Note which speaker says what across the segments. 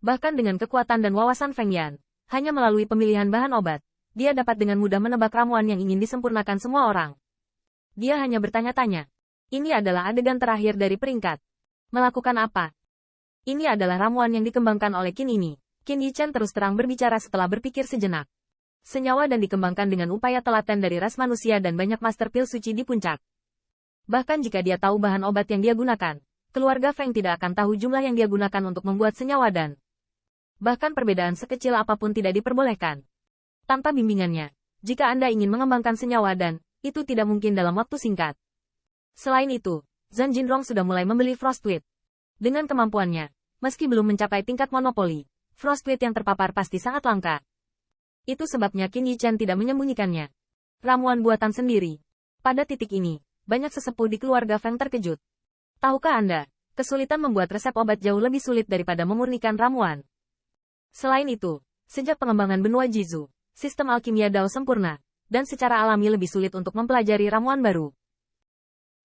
Speaker 1: Bahkan dengan kekuatan dan wawasan Feng Yan, hanya melalui pemilihan bahan obat, dia dapat dengan mudah menebak ramuan yang ingin disempurnakan semua orang. Dia hanya bertanya-tanya. Ini adalah adegan terakhir dari peringkat. Melakukan apa? Ini adalah ramuan yang dikembangkan oleh Qin ini. Qin Yichen terus terang berbicara setelah berpikir sejenak. Senyawa dan dikembangkan dengan upaya telaten dari ras manusia dan banyak master pil suci di puncak. Bahkan jika dia tahu bahan obat yang dia gunakan, keluarga Feng tidak akan tahu jumlah yang dia gunakan untuk membuat senyawa dan bahkan perbedaan sekecil apapun tidak diperbolehkan. Tanpa bimbingannya, jika Anda ingin mengembangkan senyawa dan itu tidak mungkin dalam waktu singkat. Selain itu, Zhang Jinrong sudah mulai membeli Frostweed. Dengan kemampuannya, meski belum mencapai tingkat monopoli, Frostweed yang terpapar pasti sangat langka. Itu sebabnya Qin Yichen tidak menyembunyikannya. Ramuan buatan sendiri. Pada titik ini, banyak sesepuh di keluarga Feng terkejut. Tahukah Anda, kesulitan membuat resep obat jauh lebih sulit daripada memurnikan ramuan. Selain itu, sejak pengembangan benua Jizu, sistem alkimia Dao sempurna, dan secara alami lebih sulit untuk mempelajari ramuan baru.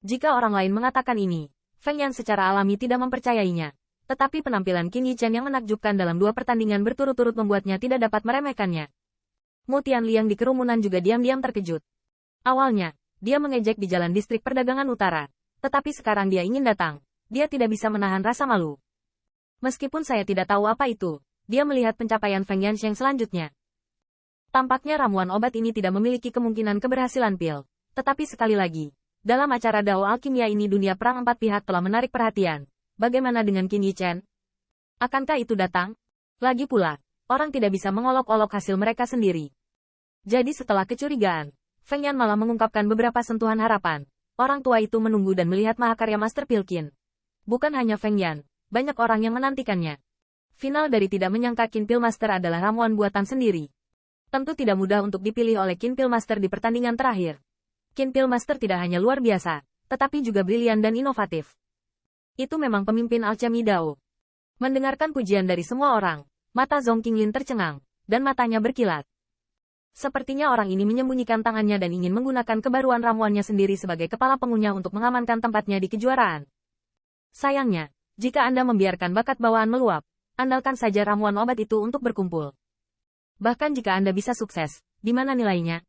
Speaker 1: Jika orang lain mengatakan ini, Feng Yan secara alami tidak mempercayainya. Tetapi penampilan Qin Yichen yang menakjubkan dalam 2 pertandingan berturut-turut membuatnya tidak dapat meremehkannya. Mu Tianliang di kerumunan juga diam-diam terkejut. Awalnya, dia mengejek di jalan distrik perdagangan utara. Tetapi sekarang dia ingin datang. Dia tidak bisa menahan rasa malu. Meskipun saya tidak tahu apa itu, dia melihat pencapaian Feng Yansheng selanjutnya. Tampaknya ramuan obat ini tidak memiliki kemungkinan keberhasilan pil. Tetapi sekali lagi, dalam acara Dao Alkimia ini dunia perang 4 pihak telah menarik perhatian. Bagaimana dengan Qin Yichen? Akankah itu datang? Lagi pula, orang tidak bisa mengolok-olok hasil mereka sendiri. Jadi setelah kecurigaan, Feng Yan malah mengungkapkan beberapa sentuhan harapan. Orang tua itu menunggu dan melihat mahakarya Master Pilkin. Bukan hanya Feng Yan, banyak orang yang menantikannya. Final dari tidak menyangka Qin Pil Master adalah ramuan buatan sendiri. Tentu tidak mudah untuk dipilih oleh Qin Pil Master di pertandingan terakhir. Qin Pil Master tidak hanya luar biasa, tetapi juga brilian dan inovatif. Itu memang pemimpin alchemy Dao. Mendengarkan pujian dari semua orang, mata Zhong Qinglin tercengang, dan matanya berkilat. Sepertinya orang ini menyembunyikan tangannya dan ingin menggunakan kebaruan ramuannya sendiri sebagai kepala pengunyah untuk mengamankan tempatnya di kejuaraan. Sayangnya, jika Anda membiarkan bakat bawaan meluap, andalkan saja ramuan obat itu untuk berkumpul. Bahkan jika Anda bisa sukses, di mana nilainya?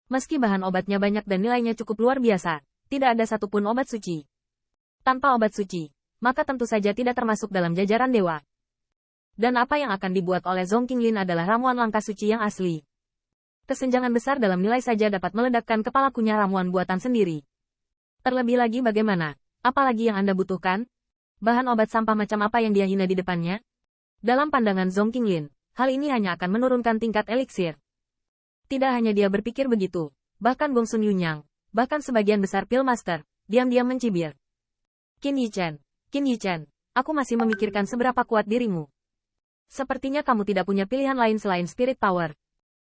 Speaker 1: Meski bahan obatnya banyak dan nilainya cukup luar biasa, tidak ada satupun obat suci. Tanpa obat suci, maka tentu saja tidak termasuk dalam jajaran dewa. Dan apa yang akan dibuat oleh Zhong Qinglin adalah ramuan langka suci yang asli. Kesenjangan besar dalam nilai saja dapat meledakkan kepala kunyah ramuan buatan sendiri. Terlebih lagi bagaimana? Apalagi yang Anda butuhkan? Bahan obat sampah macam apa yang dia hina di depannya? Dalam pandangan Zhong Qinglin, hal ini hanya akan menurunkan tingkat eliksir. Tidak hanya dia berpikir begitu, bahkan Gong Sun Yunyang, bahkan sebagian besar Pil Master, diam-diam mencibir. Qin Yichen, aku masih memikirkan seberapa kuat dirimu. Sepertinya kamu tidak punya pilihan lain selain Spirit Power.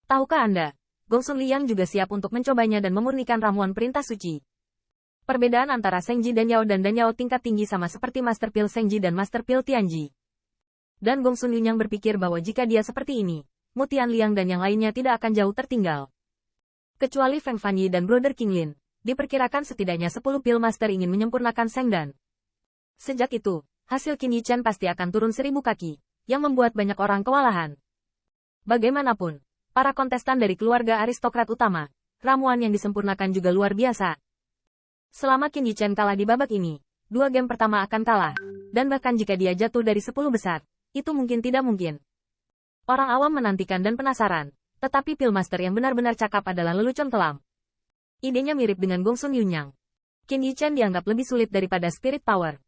Speaker 1: Tahukah Anda, Gong Sun Liang juga siap untuk mencobanya dan memurnikan ramuan perintah suci. Perbedaan antara Sengji dan Yao tingkat tinggi sama seperti Master Pil Sengji dan Master Pil Tianji. Dan Gong Sun Yunyang berpikir bahwa jika dia seperti ini, Mu Tianliang dan yang lainnya tidak akan jauh tertinggal. Kecuali Feng Fanyi dan Brother Qinglin, diperkirakan setidaknya 10 Pil Master ingin menyempurnakan Sengdan. Sejak itu, hasil Qin Yichen pasti akan turun 1000 kaki, yang membuat banyak orang kewalahan. Bagaimanapun, para kontestan dari keluarga aristokrat utama, ramuan yang disempurnakan juga luar biasa. Selama Qin Yichen kalah di babak ini, 2 game pertama akan kalah, dan bahkan jika dia jatuh dari 10 besar, itu mungkin tidak mungkin. Orang awam menantikan dan penasaran, tetapi Pil Master yang benar-benar cakap adalah lelucon kelam. Idenya mirip dengan Gong Sun Yunyang. Qin Yichen dianggap lebih sulit daripada Spirit Power.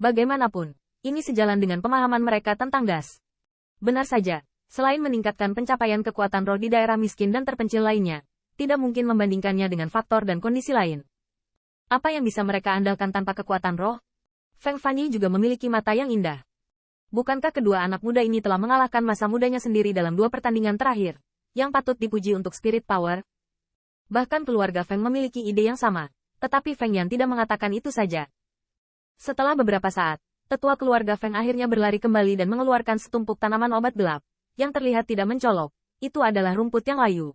Speaker 1: Bagaimanapun, ini sejalan dengan pemahaman mereka tentang das. Benar saja, selain meningkatkan pencapaian kekuatan roh di daerah miskin dan terpencil lainnya, tidak mungkin membandingkannya dengan faktor dan kondisi lain. Apa yang bisa mereka andalkan tanpa kekuatan roh? Feng Fanyi juga memiliki mata yang indah. Bukankah kedua anak muda ini telah mengalahkan masa mudanya sendiri dalam 2 pertandingan terakhir, yang patut dipuji untuk Spirit Power? Bahkan keluarga Feng memiliki ide yang sama, tetapi Feng Yan tidak mengatakan itu saja. Setelah beberapa saat, tetua keluarga Feng akhirnya berlari kembali dan mengeluarkan setumpuk tanaman obat gelap, yang terlihat tidak mencolok. Itu adalah rumput yang layu.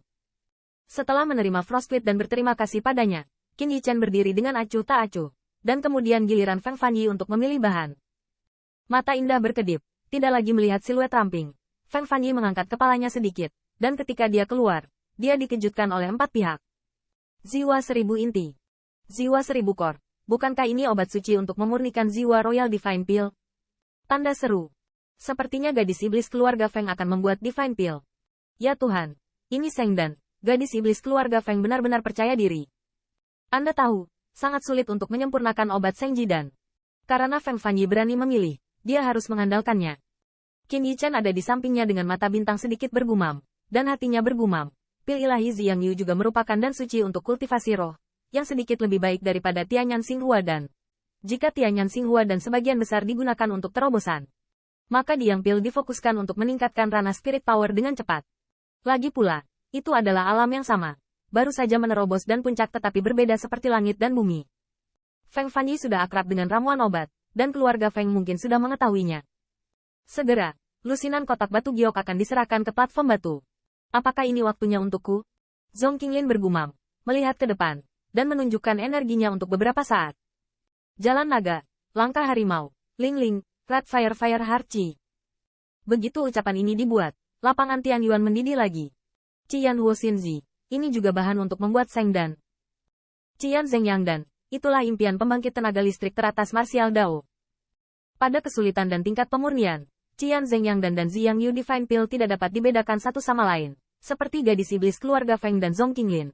Speaker 1: Setelah menerima Frostweed dan berterima kasih padanya, Qin Yichen berdiri dengan acuh tak acuh, dan kemudian giliran Feng Fanyi untuk memilih bahan. Mata indah berkedip, tidak lagi melihat siluet ramping. Feng Fanyi mengangkat kepalanya sedikit, dan ketika dia keluar, dia dikejutkan oleh 4 pihak. Jiwa 1000 inti. Jiwa 1000 kor. Bukankah ini obat suci untuk memurnikan jiwa Royal Divine Pill? Tanda seru. Sepertinya gadis iblis keluarga Feng akan membuat Divine Pill. Ya Tuhan, ini Seng Dan, gadis iblis keluarga Feng benar-benar percaya diri. Anda tahu, sangat sulit untuk menyempurnakan obat Seng Jidan. Karena Feng Fanyi berani memilih, dia harus mengandalkannya. Qin Yichen ada di sampingnya dengan mata bintang sedikit bergumam, dan hatinya bergumam. Pil ilahi Ziyang Yu juga merupakan dan suci untuk kultivasi roh, yang sedikit lebih baik daripada Tianyan Xinghua dan. Jika Tianyan Xinghua dan sebagian besar digunakan untuk terobosan, maka Diang Pil difokuskan untuk meningkatkan ranah spirit power dengan cepat. Lagi pula, itu adalah alam yang sama. Baru saja menerobos dan puncak tetapi berbeda seperti langit dan bumi. Feng Fanyi sudah akrab dengan ramuan obat, dan keluarga Feng mungkin sudah mengetahuinya. Segera, lusinan kotak batu giok akan diserahkan ke platform batu. Apakah ini waktunya untukku? Zhong Qinglin bergumam, melihat ke depan, dan menunjukkan energinya untuk beberapa saat. Jalan naga, langkah harimau, Ling Ling, Red Fire Fire Harchi. Begitu ucapan ini dibuat, lapangan Tianyuan mendidih lagi. Qian Huo Xinzi, ini juga bahan untuk membuat Seng Dan. Qian Zhengyang Dan, itulah impian pembangkit tenaga listrik teratas Martial Dao. Pada kesulitan dan tingkat pemurnian, Qian Zhengyang dan Ziyang Yu Divine Pill tidak dapat dibedakan satu sama lain, seperti gadis iblis keluarga Feng dan Zhong Qinglin.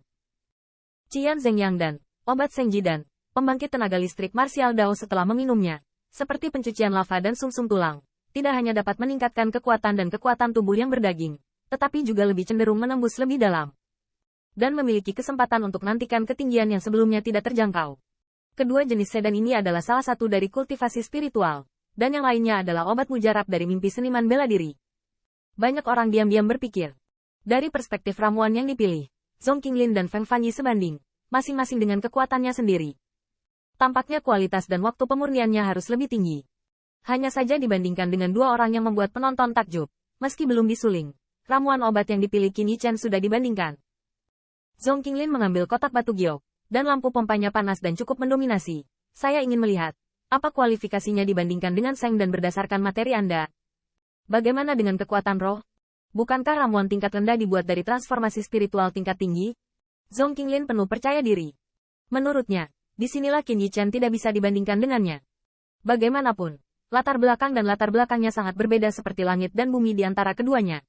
Speaker 1: Qian Zhengyang Dan, obat Seng Jidan, pembangkit tenaga listrik Martial Dao setelah meminumnya, seperti pencucian lava dan sumsum tulang, tidak hanya dapat meningkatkan kekuatan dan kekuatan tubuh yang berdaging, tetapi juga lebih cenderung menembus lebih dalam. Dan memiliki kesempatan untuk nantikan ketinggian yang sebelumnya tidak terjangkau. Kedua jenis sedan ini adalah salah satu dari kultivasi spiritual, dan yang lainnya adalah obat mujarab dari mimpi seniman bela diri. Banyak orang diam-diam berpikir. Dari perspektif ramuan yang dipilih, Zhong Qinglin dan Feng Fanyi sebanding, masing-masing dengan kekuatannya sendiri. Tampaknya kualitas dan waktu pemurniannya harus lebih tinggi. Hanya saja dibandingkan dengan dua orang yang membuat penonton takjub, meski belum disuling, ramuan obat yang dipilih Qin Yichen sudah dibandingkan. Zhong Qinglin mengambil kotak batu giok, dan lampu pompanya panas dan cukup mendominasi. Saya ingin melihat, apa kualifikasinya dibandingkan dengan Seng dan berdasarkan materi Anda. Bagaimana dengan kekuatan roh? Bukankah ramuan tingkat rendah dibuat dari transformasi spiritual tingkat tinggi? Zhong Qinglin penuh percaya diri. Menurutnya, disinilah Qin Yichen tidak bisa dibandingkan dengannya. Bagaimanapun, latar belakang dan latar belakangnya sangat berbeda seperti langit dan bumi di antara keduanya.